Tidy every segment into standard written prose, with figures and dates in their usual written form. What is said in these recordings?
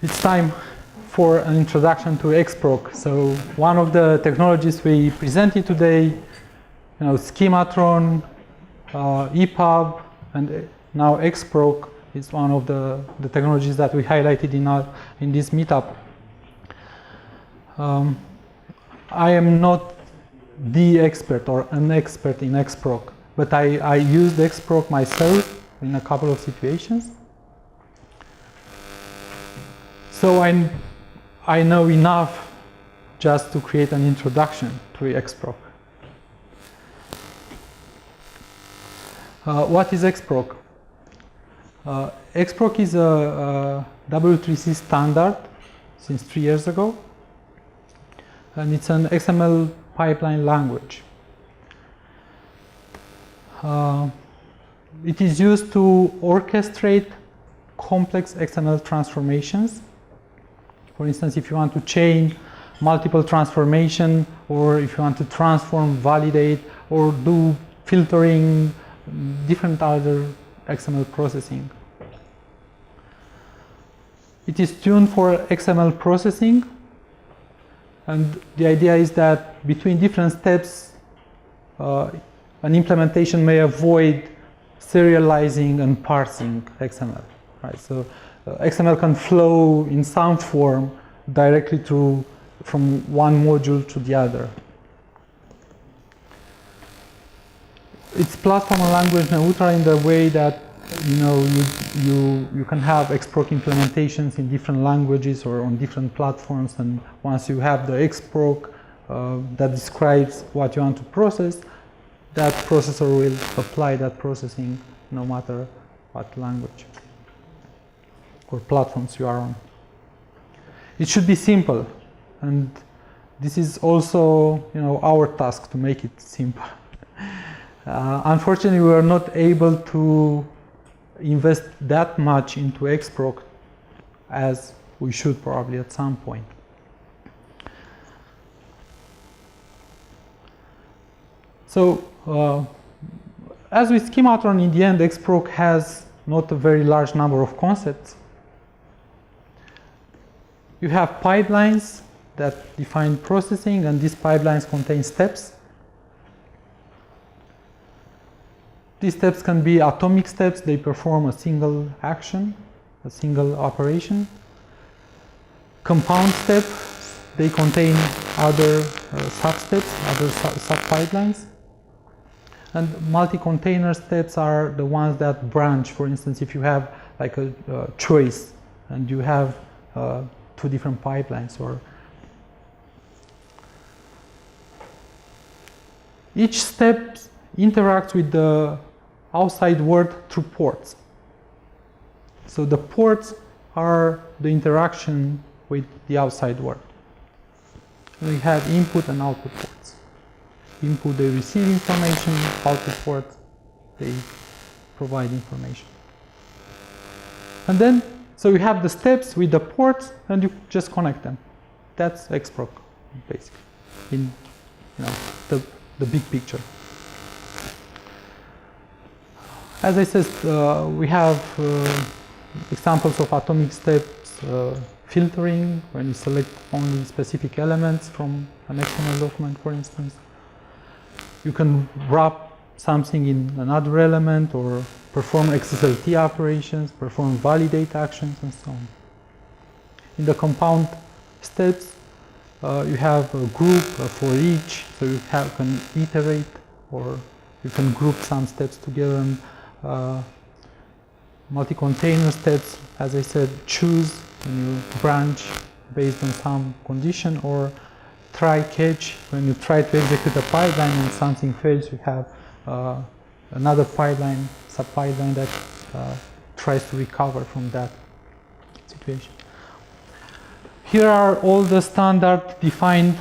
It's time for an introduction to XProc. So one of the technologies we presented today, schematron, EPUB, and now XProc is one of the technologies that we highlighted in this meetup. I am not the expert or an expert in XProc, but I used XProc myself in a couple of situations. So I know enough just to create an introduction to XProc. What is XProc? XProc is a W3C standard since 3 years ago, and it's an XML pipeline language. It is used to orchestrate complex XML transformations. For instance, if you want to chain multiple transformation, or if you want to transform, validate, or do filtering, different other XML processing. It is tuned for XML processing, and the idea is that between different steps, an implementation may avoid serializing and parsing XML. Right? So XML can flow in some form directly from one module to the other. It's platform and language neutral in the way that you can have XProc implementations in different languages or on different platforms, and once you have the XProc that describes what you want to process, that processor will apply that processing no matter what language or platforms you are on. It should be simple, and this is also our task to make it simple. Unfortunately, we are not able to invest that much into XProc as we should probably at some point. So, as with schematron, in the end, XProc has not a very large number of concepts. You have pipelines that define processing, and these pipelines contain steps. These steps can be atomic steps. They perform a single action, a single operation. Compound steps, they contain other sub-steps, other sub-pipelines. And multi-container steps are the ones that branch. For instance, if you have like a choice and you have 2 different pipelines, or each step interacts with the outside world through ports. So the ports are the interaction with the outside world. We have input and output ports. Input, they receive information. Output ports, they provide information. And then, so you have the steps with the ports, and you just connect them. That's XProc, basically, in the big picture. As I said, we have examples of atomic steps, filtering, when you select only specific elements from an XML document, for instance. You can wrap something in another element, or perform XSLT operations, perform validate actions, and so on. In the compound steps, you have a group for each, so you can iterate, or you can group some steps together. And multi-container steps, as I said, choose when you branch based on some condition, or try-catch, when you try to execute a pipeline and something fails, you have another pipeline, sub-pipeline that tries to recover from that situation. Here are all the standard defined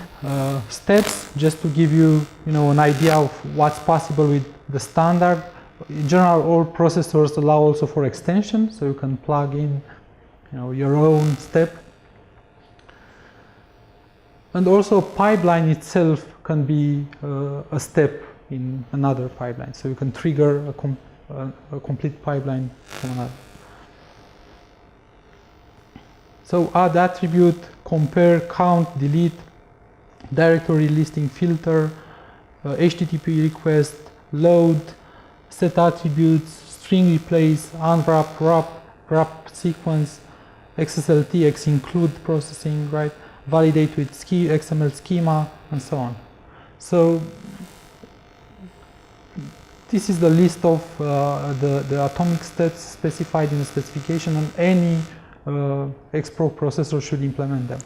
steps, just to give you, an idea of what's possible with the standard. In general, all processors allow also for extension, so you can plug in, your own step. And also, pipeline itself can be a step in another pipeline, so you can trigger a complete pipeline from another. So add attribute, compare, count, delete, directory listing filter, HTTP request, load, set attributes, string replace, unwrap, wrap sequence, XSLT, XInclude processing, right? Validate with XML schema, and so on. So this is the list of the atomic steps specified in the specification, and any XProc processor should implement them.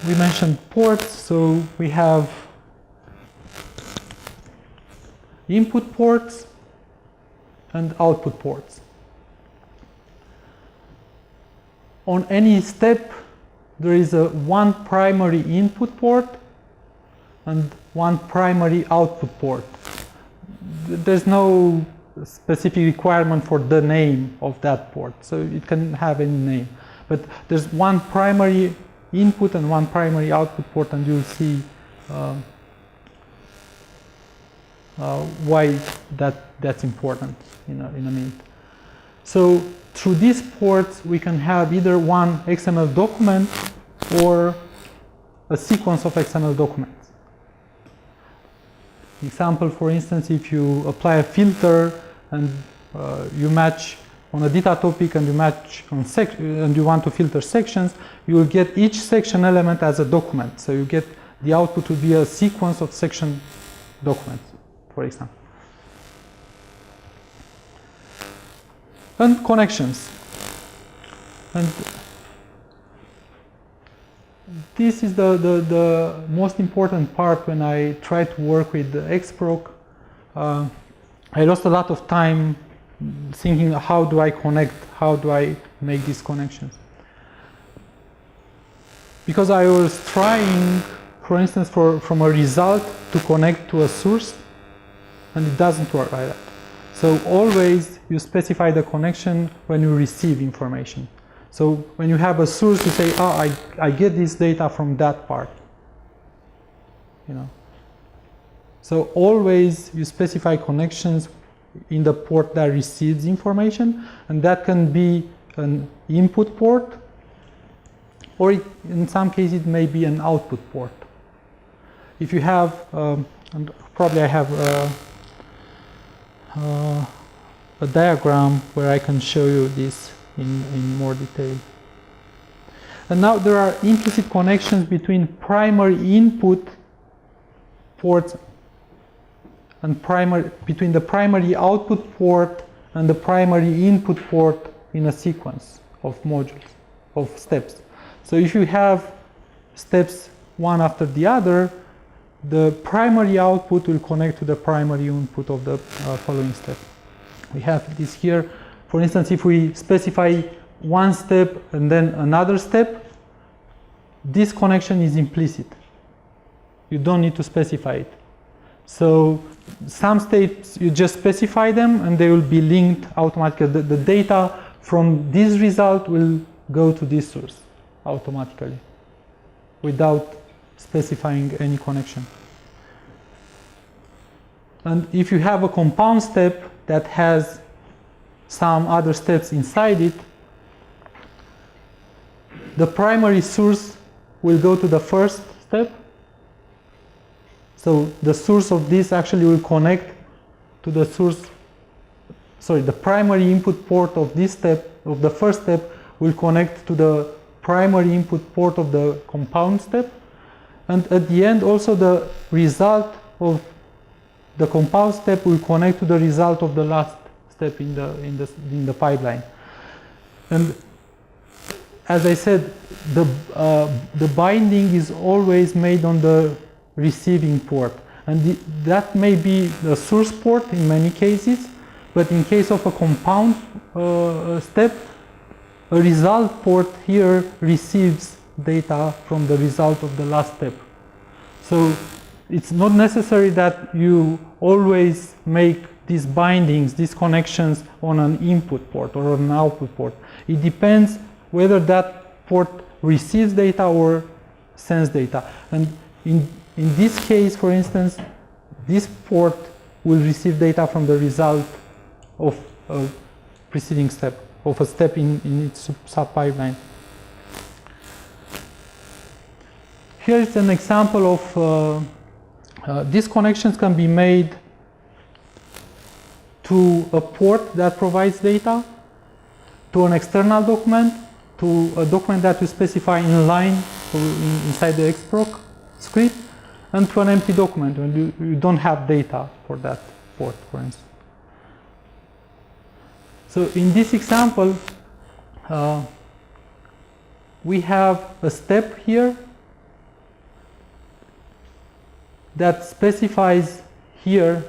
We mentioned ports, so we have input ports and output ports. On any step, there is one primary input port and one primary output port. There's no specific requirement for the name of that port, so it can have any name. But there's one primary input and one primary output port, and you'll see why that's important in a minute. So through these ports, we can have either one XML document or a sequence of XML documents. Example, for instance, if you apply a filter and you match on a data topic and you match on and you want to filter sections, you will get each section element as a document. So you get the output to be a sequence of section documents, for example. And connections. And this is the most important part when I try to work with the XProc. I lost a lot of time thinking, how do I connect? How do I make these connections? Because I was trying, for instance, from a result to connect to a source, and it doesn't work like that. So always you specify the connection when you receive information. So when you have a source, you say, oh, I get this data from that part. You know. So always you specify connections in the port that receives information, and that can be an input port, or in some cases it may be an output port. If you have, and probably I have a diagram where I can show you this in more detail. And now there are implicit connections between primary input ports and between the primary output port and the primary input port in a sequence of modules, of steps. So if you have steps one after the other, the primary output will connect to the primary input of the following step. We have this here. For instance, if we specify one step and then another step, this connection is implicit. You don't need to specify it. So some steps, you just specify them and they will be linked automatically. The data from this result will go to this source automatically without specifying any connection. And if you have a compound step that has some other steps inside it, the primary source will go to the first step. So the source of this actually will connect to the source, sorry, the primary input port of this step, of the first step, will connect to the primary input port of the compound step. And at the end, also the result of the compound step will connect to the result of the last step in the pipeline. And as I said, the binding is always made on the receiving port, and that may be the source port in many cases, but in case of a compound step, a result port here receives data from the result of the last step. So it's not necessary that you always make these bindings, these connections on an input port or an output port. It depends whether that port receives data or sends data. And in this case, for instance, this port will receive data from the result of a preceding step. of a step in its sub-pipeline. Here is an example of these connections can be made to a port that provides data, to an external document, to a document that you specify in line inside the XProc script, and to an empty document when you don't have data for that port, for instance. So in this example, we have a step here that specifies here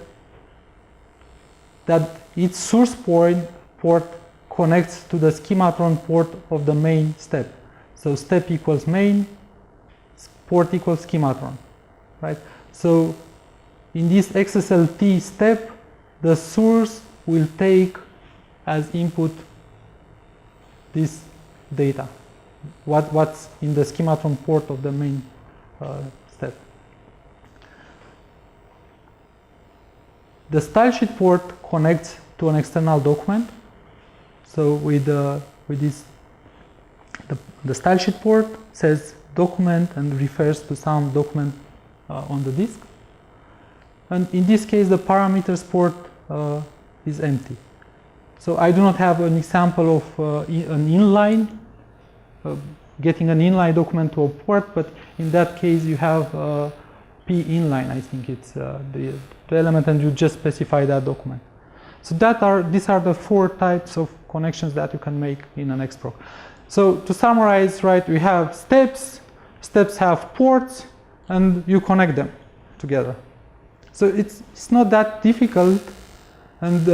that its source port connects to the schematron port of the main step. So step equals main, port equals schematron, right? So in this XSLT step, the source will take as input this data, what's in the schematron port of the main step. The style sheet port connects to an external document. So with this, the style sheet port says document and refers to some document on the disk. And in this case, the parameters port is empty. So I do not have an example of an inline, getting an inline document to a port, but in that case you have P inline, I think it's the element, and you just specify that document. So these are the 4 types of connections that you can make in an XProc. So to summarize, right, we have steps have ports, and you connect them together. So it's not that difficult, and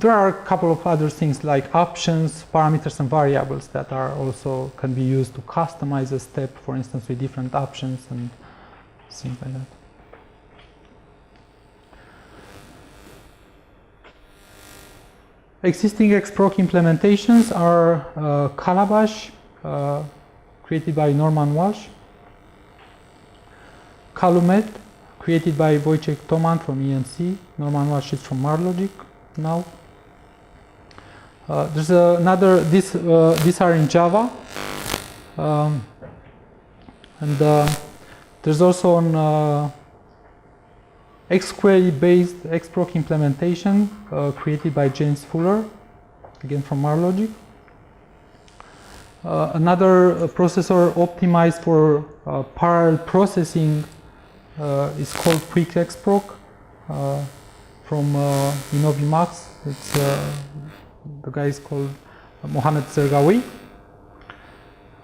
there are a couple of other things like options, parameters, and variables that are also can be used to customize a step, for instance, with different options and things like that. Existing XProc implementations are Calabash, created by Norman Walsh, Calumet, created by Wojciech Toman from ENC. Norman Walsh is from Marlogic now. There's another, these are in Java. And there's also an XQuery-based XProc implementation created by James Fuller, again from Marlogic. Another processor optimized for parallel processing is called Quick XProc from InnoviMax. It's the guy is called Mohamed Zergawi.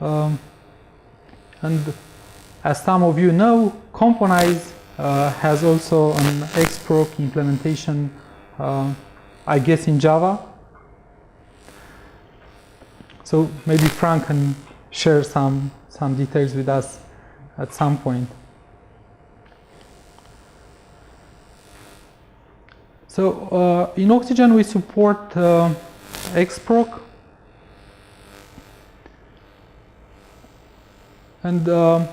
And as some of you know, Componize has also an XProc implementation, I guess in Java. So maybe Frank can share some details with us at some point. So in oXygen we support XProc, and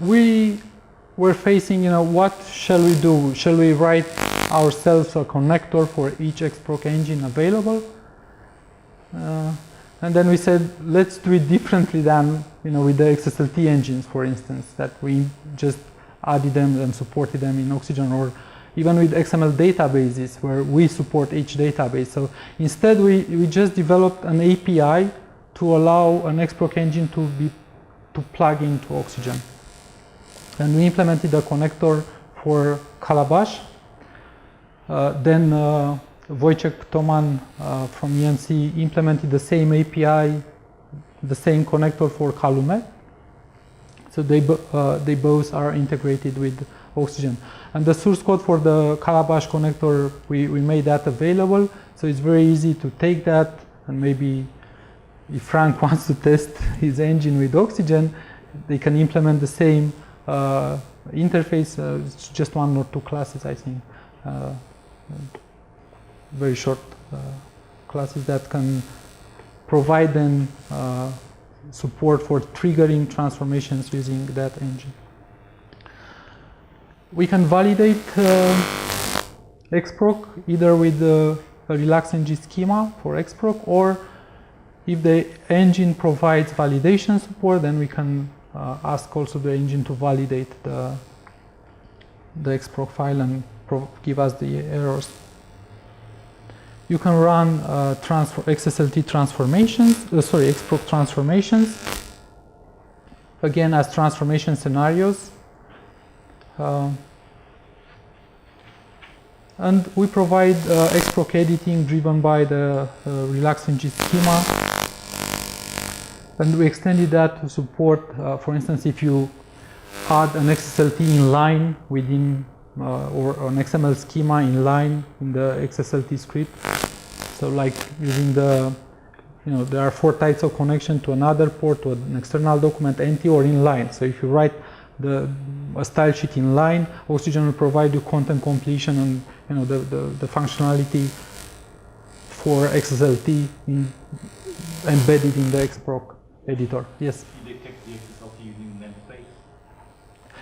we were facing, what shall we do? Shall we write ourselves a connector for each XProc engine available? And then we said, let's do it differently than, with the XSLT engines, for instance, that we just added them and supported them in oXygen, or even with XML databases where we support each database. So instead we just developed an API to allow an XProc engine to plug into oXygen. And we implemented a connector for Calabash. Then Wojciech Toman from ENC implemented the same API, the same connector for Calumet. So they both are integrated with oXygen. And the source code for the Calabash connector, we made that available. So it's very easy to take that, and maybe if Frank wants to test his engine with oXygen, they can implement the same interface. It's just 1 or 2 classes, I think. Very short classes that can provide them support for triggering transformations using that engine. We can validate XProc either with a RelaxNG schema for XProc, or if the engine provides validation support, then we can ask also the engine to validate the XProc file and give us the errors. You can run XSLT transformations, XProc transformations, again as transformation scenarios. And we provide XProc editing driven by the RelaxNG schema. And we extended that to support, for instance, if you add an XSLT inline within, or an XML schema inline in the XSLT script. So like using the, there are 4 types of connection to another port, to an external document, empty or inline. So if you write a style sheet inline, oXygen will provide you content completion and the functionality for XSLT embedded in the XProc editor. Yes? You detect the XSLT using namespace?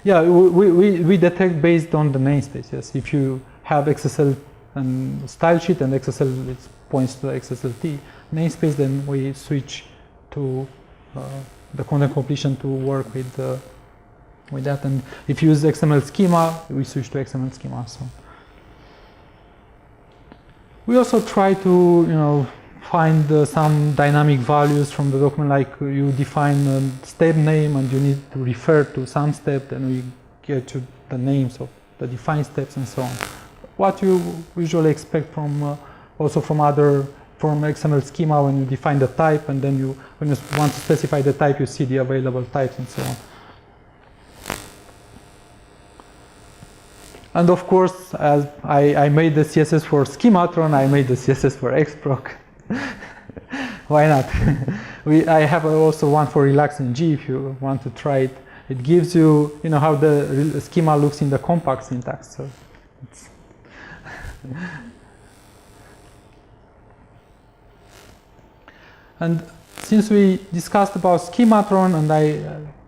Yeah, we detect based on the namespace, yes. If you have XSL and style sheet and XSL points to the XSLT namespace, then we switch to the content completion to work with that. And if you use XML schema, we switch to XML schema. So we also try to find some dynamic values from the document, like you define a step name and you need to refer to some step, then we get to the names of the defined steps and so on. What you usually expect from also from XML schema when you define the type, and then when you want to specify the type, you see the available types and so on. And of course, as I made the CSS for Schematron, I made the CSS for XProc. Why not? I have also one for RelaxNG if you want to try it. It gives you, how the schema looks in the compact syntax. So it's and since we discussed about Schematron, and I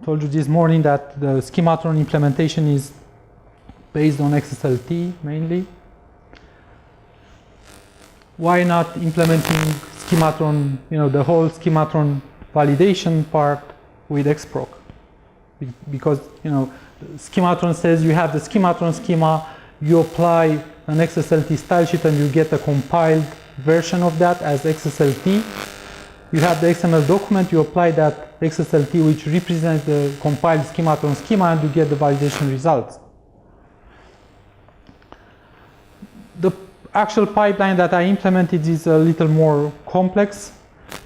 told you this morning that the Schematron implementation is based on XSLT mainly, why not implementing Schematron, the whole Schematron validation part with XProc? Because, Schematron says you have the Schematron schema, you apply an XSLT style sheet and you get a compiled version of that as XSLT. You have the XML document, you apply that XSLT which represents the compiled Schematron schema, and you get the validation results. The actual pipeline that I implemented is a little more complex.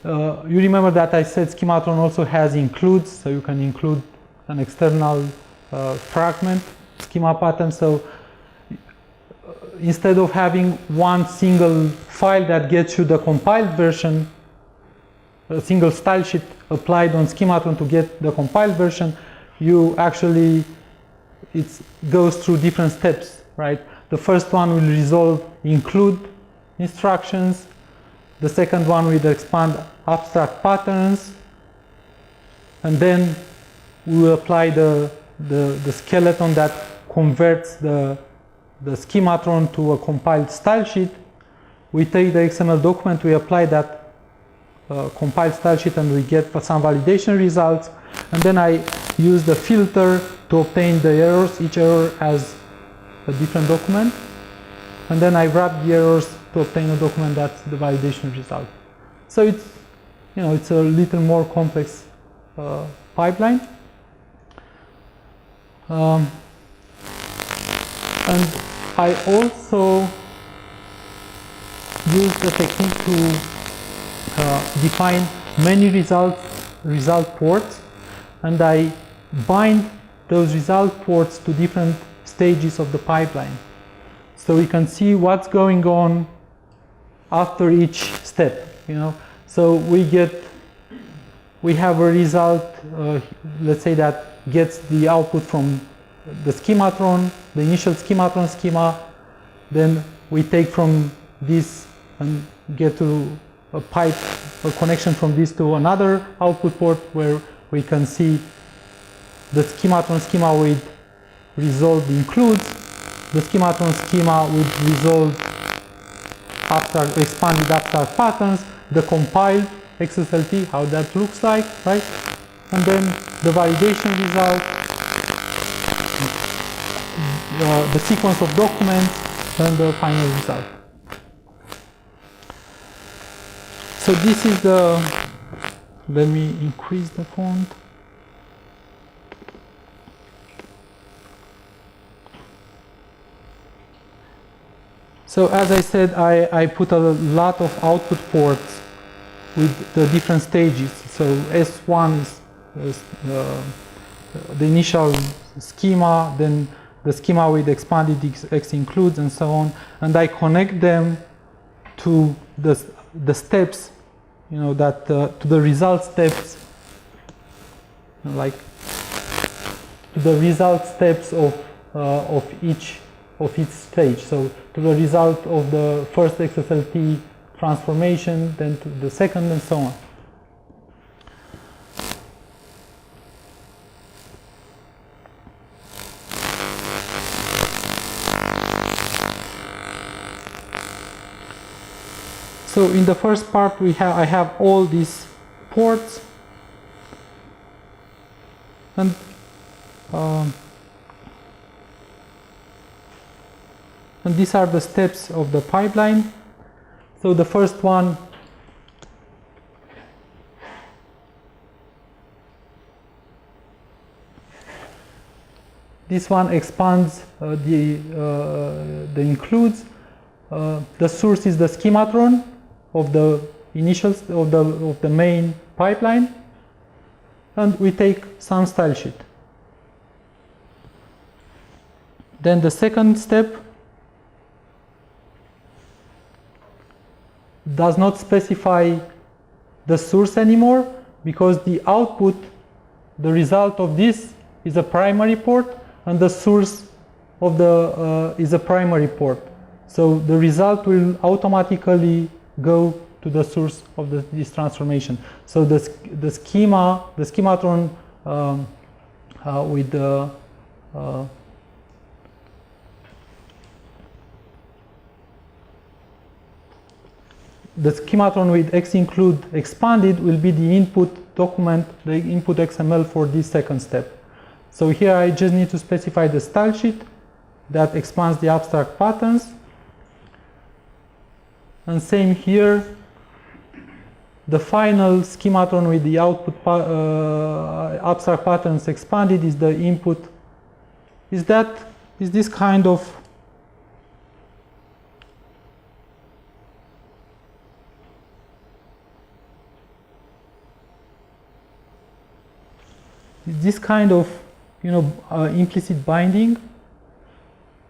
You remember that I said Schematron also has includes, so you can include an external fragment schema pattern. So instead of having one single file that gets you the compiled version, a single style sheet applied on Schematron to get the compiled version, you actually, it goes through different steps, right? The first one will resolve include instructions. The second one will expand abstract patterns. And then we will apply the skeleton that converts the Schematron to a compiled style sheet. We take the XML document, we apply that compiled style sheet, and we get some validation results. And then I use the filter to obtain the errors. Each error has a different document, and then I wrap the errors to obtain a document that's the validation result. So it's, it's a little more complex pipeline. And I also use the technique to define many result ports, and I bind those result ports to different stages of the pipeline, so we can see what's going on after each step. So we have a result, let's say, that gets the output from the Schematron, the initial Schematron schema. Then we take from this and get to a pipe or connection from this to another output port, where we can see the Schematron schema with resolved includes. the schematron schema would resolve expanded abstract patterns, the compiled XSLT, how that looks like, right? And then the validation result, the sequence of documents, and the final result. So this is the, let me increase the font. So as I said, I put a lot of output ports with the different stages. So S1 is the initial schema, then the schema with expanded X includes, and so on. And I connect them to the steps, you know, that to the result steps, like to the result steps of each stage. So to the result of the first XSLT transformation, then to the second, and so on. So in the first part, I have all these ports, and these are the steps of the pipeline. So the first one, this one expands the includes. The source is the schematron of the initials of the main pipeline, and we take some style sheet. Then the second step does not specify the source anymore, because the output, the result of this, is a primary port, and the source of the is a primary port. So the result will automatically go to the source of this transformation. So the schematron with the schematron with X include expanded will be the input document, the input XML for this second step. So here I just need to specify the style sheet that expands the abstract patterns. And same here, the final schematron with the output abstract patterns expanded is the input. Is this kind of implicit binding?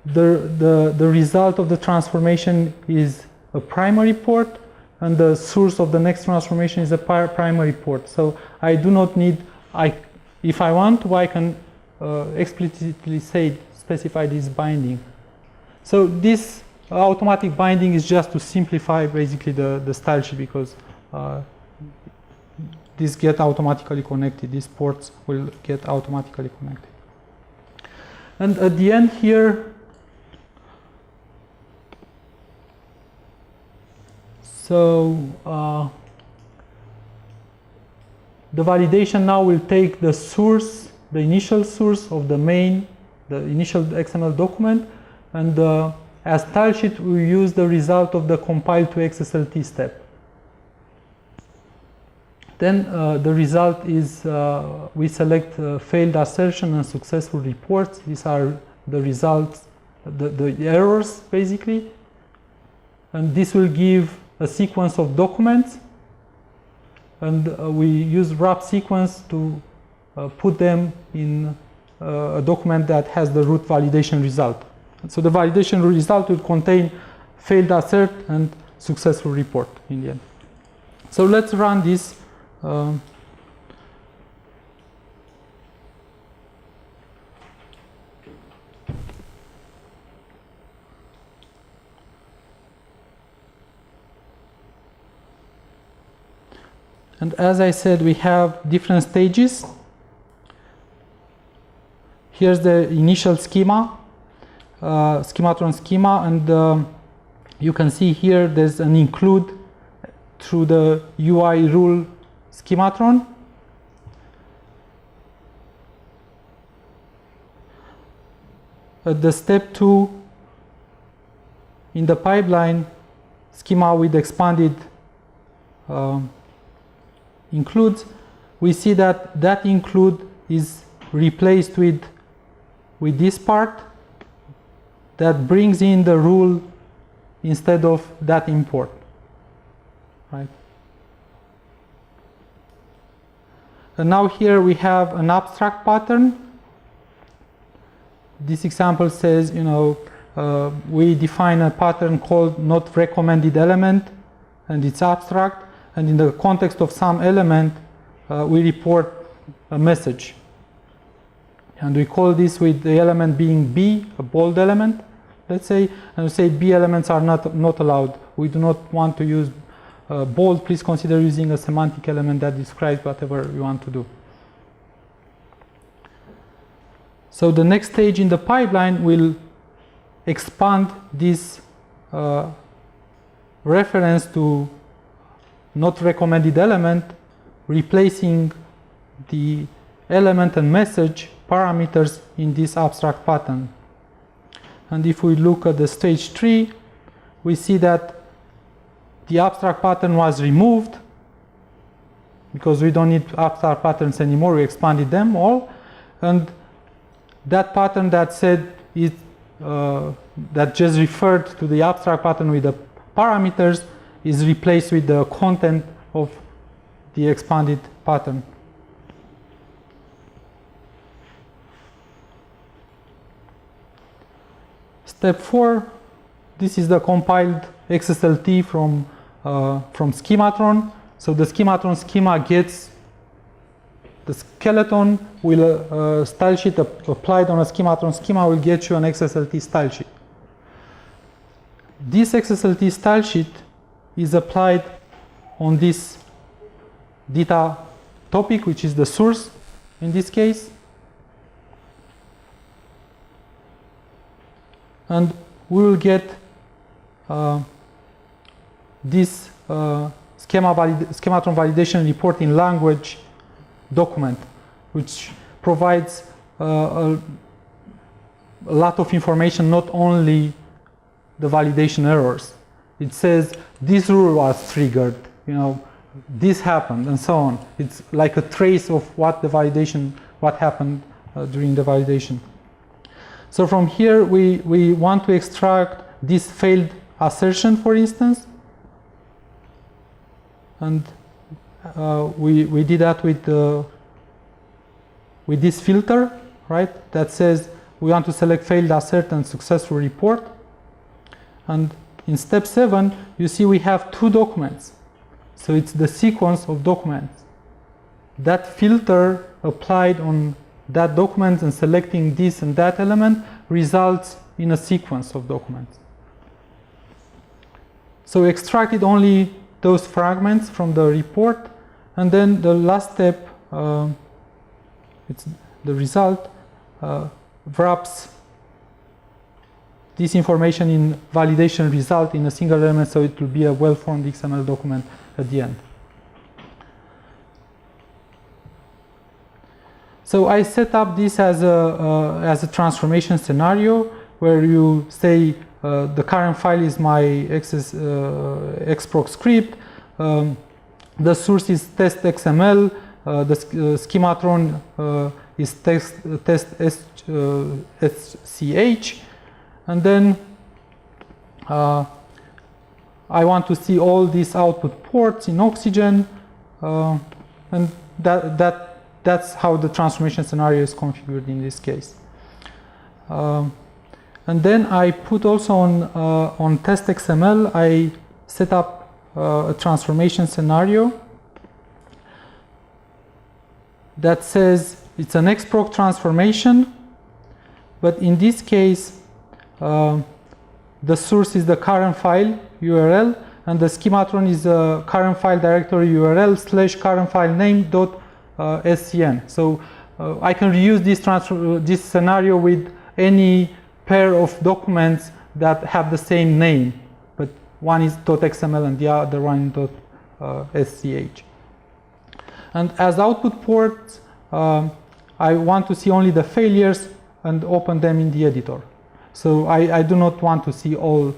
The result of the transformation is a primary port, and the source of the next transformation is a primary port. So I do not need, if I want to, I can explicitly specify this binding. So this automatic binding is just to simplify basically the style sheet, because these get automatically connected. These ports will get automatically connected. And at the end here, so the validation now will take the source, the initial source of the initial XML document, and as style sheet we use the result of the compile to XSLT step. Then the result is we select failed assertion and successful reports. These are the results, the errors basically, and this will give a sequence of documents, and we use wrap sequence to put them in a document that has the root validation result. So the validation result will contain failed assert and successful report in the end. So let's run this. And as I said, we have different stages. Here's the initial schema. schematron schema, and you can see here there's an include through the UI rule schematron. At the step 2 in the pipeline schema with expanded includes, we see that that include is replaced with this part that brings in the rule instead of that import, right? And now here we have an abstract pattern. This example says, you know, we define a pattern called not recommended element, and it's abstract, and in the context of some element we report a message, and we call this with the element being B, a bold element, let's say, and we say B elements are not allowed. We do not want to use bold. Please consider using a semantic element that describes whatever you want to do. So the next stage in the pipeline will expand this reference to not recommended element, replacing the element and message parameters in this abstract pattern. And if we look at the stage 3, we see that the abstract pattern was removed because we don't need abstract patterns anymore. We expanded them all, and that pattern that said it that just referred to the abstract pattern with the parameters is replaced with the content of the expanded pattern. Step 4, this is the compiled XSLT from schematron. So the schematron schema gets the skeleton will style sheet applied on a schematron schema will get you an XSLT style sheet. This XSLT style sheet is applied on this data topic, which is the source in this case. And we will get this schematron validation report in language document, which provides a lot of information, not only the validation errors. It says this rule was triggered, you know, this happened, and so on. It's like a trace of what happened during the validation. So from here, we want to extract this failed assertion, for instance, and we did that with this filter, right? That says we want to select failed assert and successful report. And in step 7, you see we have 2 documents. So it's the sequence of documents. That filter applied on that document and selecting this and that element results in a sequence of documents. So we extracted only those fragments from the report, and then the last step, it's the result, wraps this information in validation result in a single element, so it will be a well-formed XML document at the end. So I set up this as a transformation scenario where you say the current file is my XProc script, the source is test XML, the schematron is test SCH, and then I want to see all these output ports in oXygen, and that's how the transformation scenario is configured in this case. And then I put also on test XML, I set up a transformation scenario that says it's an XProc transformation, but in this case the source is the current file URL, and the schematron is the current file directory URL / current file name .scn. So I can reuse this scenario with any pair of documents that have the same name, but one is .xml and the other one .sch. And as output ports, I want to see only the failures and open them in the editor. So I do not want to see all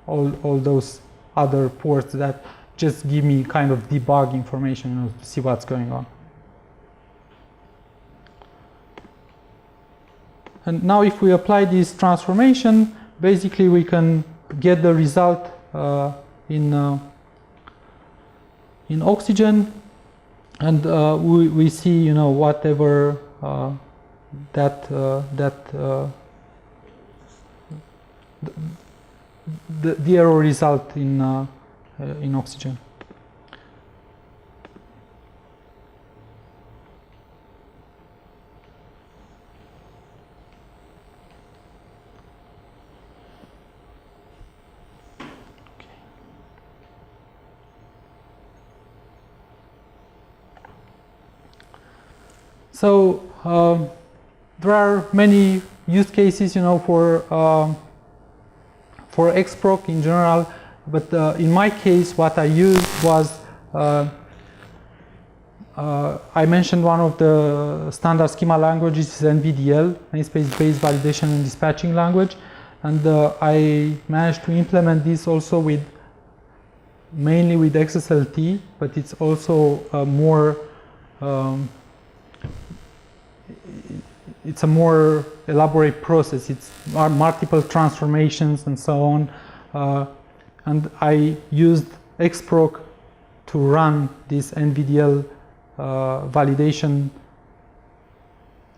those other ports that just give me kind of debug information, you know, to see what's going on. And now if we apply this transformation, basically we can get the result in oXygen, and we see, you know, whatever the error result in oXygen. So there are many use cases, you know, for XProc in general, but in my case, what I used was I mentioned one of the standard schema languages is NVDL, namespace-based validation and dispatching language, and I managed to implement this also with mainly with XSLT, but it's also more it's a more elaborate process. It's multiple transformations and so on. And I used XProc to run this NVDL validation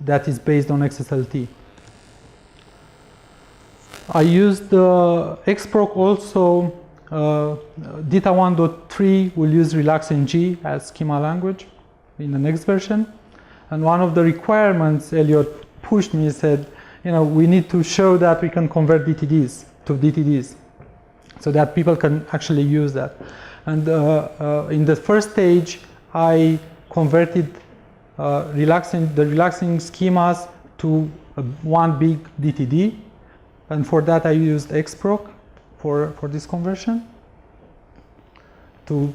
that is based on XSLT. I used XProc also. Data 1.3 will use RelaxNG as schema language in the next version. And one of the requirements Elliot pushed me, said, you know, we need to show that we can convert DTDs to DTDs so that people can actually use that. And in the first stage, I converted the relaxing schemas to one big DTD. And for that, I used XProc for this conversion to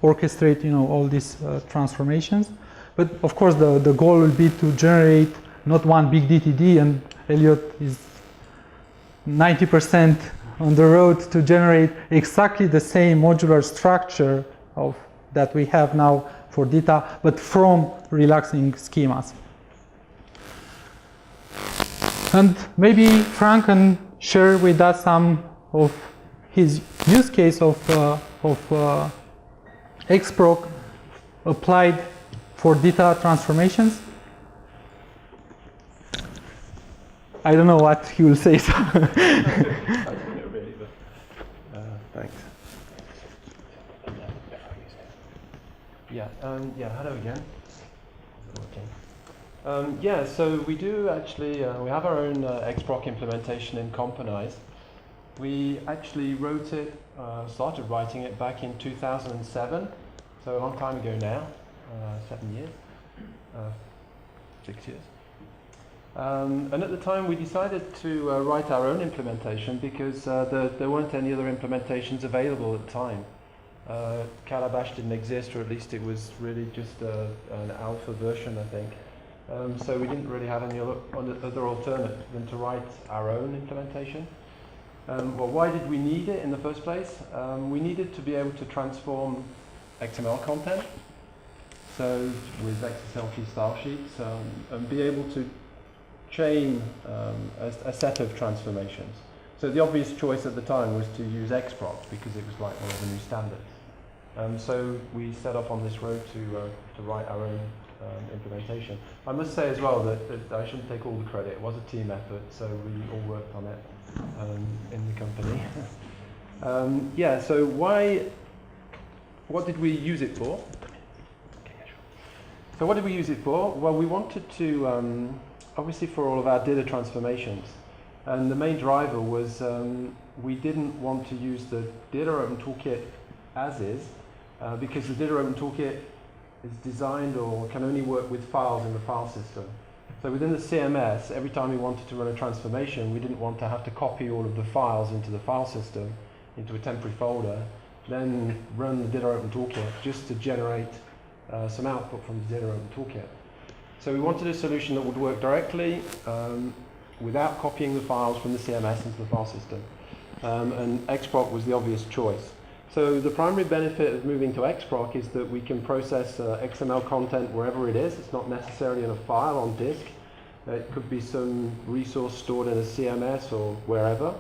orchestrate, you know, all these transformations. But of course, the goal will be to generate not one big DTD, and Elliot is 90% on the road to generate exactly the same modular structure that we have now for data, but from relaxing schemas. And maybe Frank can share with us some of his use case of XProc applied for data transformations. I don't know what he will say. So. Thanks. Yeah, hello again. Yeah, so we do actually, we have our own XProc implementation in Componize. We actually wrote it, started writing it back in 2007, so a long time ago now. 7 years, 6 years. And at the time we decided to write our own implementation because there weren't any other implementations available at the time. Calabash didn't exist, or at least it was really just an alpha version, I think. So we didn't really have any other alternative than to write our own implementation. Well, why did we need it in the first place? We needed to be able to transform XML content. So with XSLT style sheets, and be able to chain a set of transformations. So the obvious choice at the time was to use XProc because it was like one of the new standards. So we set off on this road to write our own implementation. I must say as well that I shouldn't take all the credit. It was a team effort, so we all worked on it in the company. Yeah, so what did we use it for? So what did we use it for? Well, we wanted to, obviously for all of our data transformations, and the main driver was we didn't want to use the Data Open Toolkit as is, because the Data Open Toolkit is designed or can only work with files in the file system. So within the CMS, every time we wanted to run a transformation, we didn't want to have to copy all of the files into the file system, into a temporary folder, then run the Ditto Open Toolkit just to generate some output from the Ditto Open Toolkit. So we wanted a solution that would work directly without copying the files from the CMS into the file system. And XProc was the obvious choice. So the primary benefit of moving to XProc is that we can process XML content wherever it is. It's not necessarily in a file on disk. It could be some resource stored in a CMS or wherever.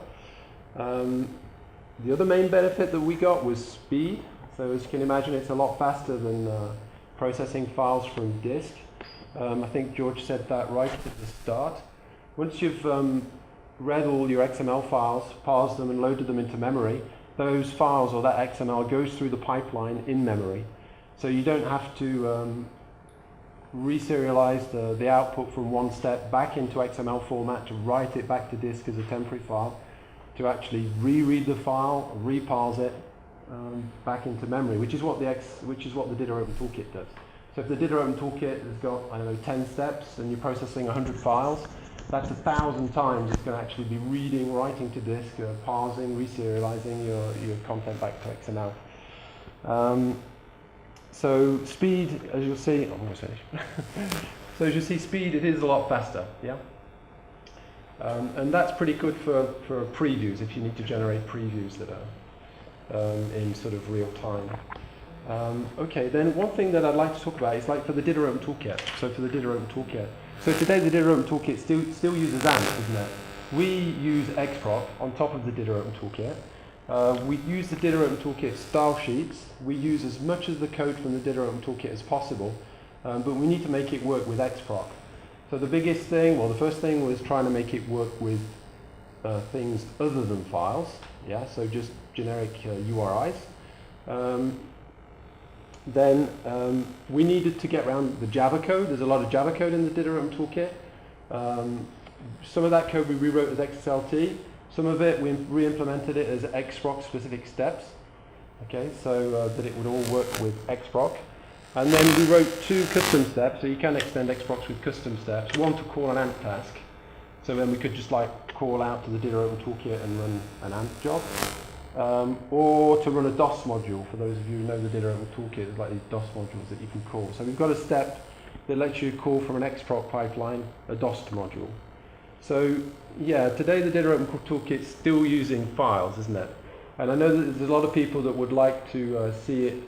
The other main benefit that we got was speed. So as you can imagine, it's a lot faster than processing files from disk. I think George said that right at the start. Once you've read all your XML files, parsed them and loaded them into memory, those files or that XML goes through the pipeline in memory. So you don't have to reserialize the output from one step back into XML format to write it back to disk as a temporary file, to actually reread the file, reparse it back into memory, which is what the Ditto Open Toolkit does. So if the Ditto Open Toolkit has got, I don't know, 10 steps and you're processing 100 files, that's 1,000 times it's going to actually be reading, writing to disk, parsing, reserializing your content back to XML. So speed, as you'll see, I'm almost finished. So as you see, speed, it is a lot faster, yeah? And that's pretty good for previews, if you need to generate previews that are in sort of real time. Okay, then one thing that I'd like to talk about is like for the Ditto Open Toolkit. So for the Ditto Open Toolkit. So today the Ditto Open Toolkit still uses AMP, isn't it? We use XProc on top of the Ditto Open Toolkit. We use the Ditto Open Toolkit style sheets. We use as much of the code from the Ditto Open Toolkit as possible, but we need to make it work with XProc. So the biggest thing, well, the first thing was trying to make it work with things other than files, yeah, so just generic URIs. Then we needed to get around the Java code. There's a lot of Java code in the Ditto Open Toolkit. Some of that code we rewrote as XSLT. Some of it we re-implemented it as XProc specific steps. Okay, so that it would all work with XProc. And then we wrote 2 custom steps, so you can extend XProcs with custom steps. One to call an AMP task, so then we could just like call out to the Ditto Open Toolkit and run an AMP job. Or to run a DOS module. For those of you who know the Ditto Open Toolkit, there's like these DOS modules that you can call. So we've got a step that lets you call from an XProc pipeline a DOS module. So yeah, today the Ditto Open Toolkit's still using files, isn't it? And I know that there's a lot of people that would like to see it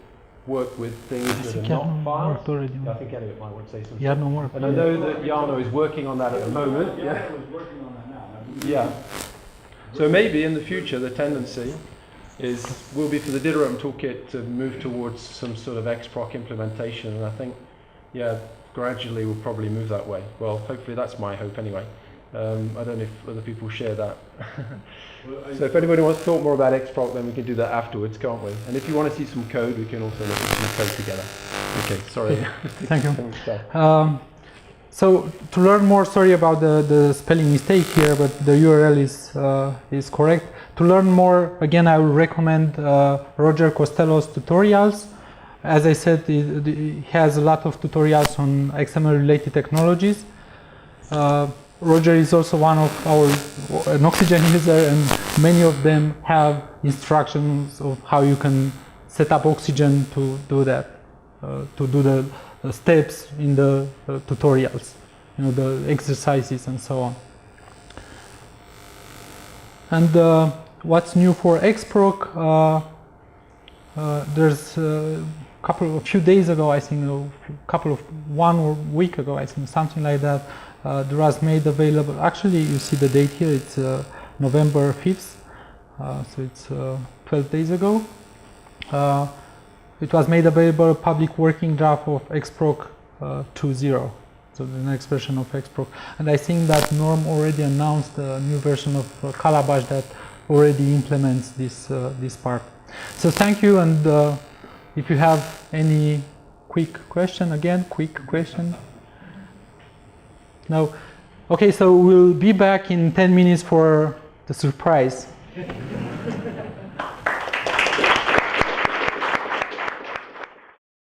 work with things that are not files. Yeah, I think Elliot might want to say something. Yeah, no more. And I know that Jarno is working on that at the moment. Yeah. is working on that now. Yeah. So maybe in the future the tendency will be for the Ditto Open Toolkit to move towards some sort of XProc implementation, and I think, yeah, gradually we'll probably move that way. Well, hopefully that's my hope anyway. I don't know if other people share that. So if anybody wants to talk more about XProc, then we can do that afterwards, can't we? And if you want to see some code, we can also look at some code together. Okay, sorry. Thank you. So to learn more, sorry about the spelling mistake here, but the URL is correct. To learn more, again, I would recommend Roger Costello's tutorials. As I said, he has a lot of tutorials on XML-related technologies. Roger is also one of an oXygen user, and many of them have instructions of how you can set up oXygen to do that, to do the steps in the tutorials, the exercises and so on. And what's new for XProc? There's a few days ago, I think, 1 week ago, I think, something like that. There was made available. Actually, you see the date here. It's November 5th, so it's 12 days ago. It was made available a public working draft of XProc 2.0, so the next version of XProc. And I think that Norm already announced a new version of Calabash that already implements this part. So thank you, and if you have any quick question, No? Okay, so we'll be back in 10 minutes for the surprise.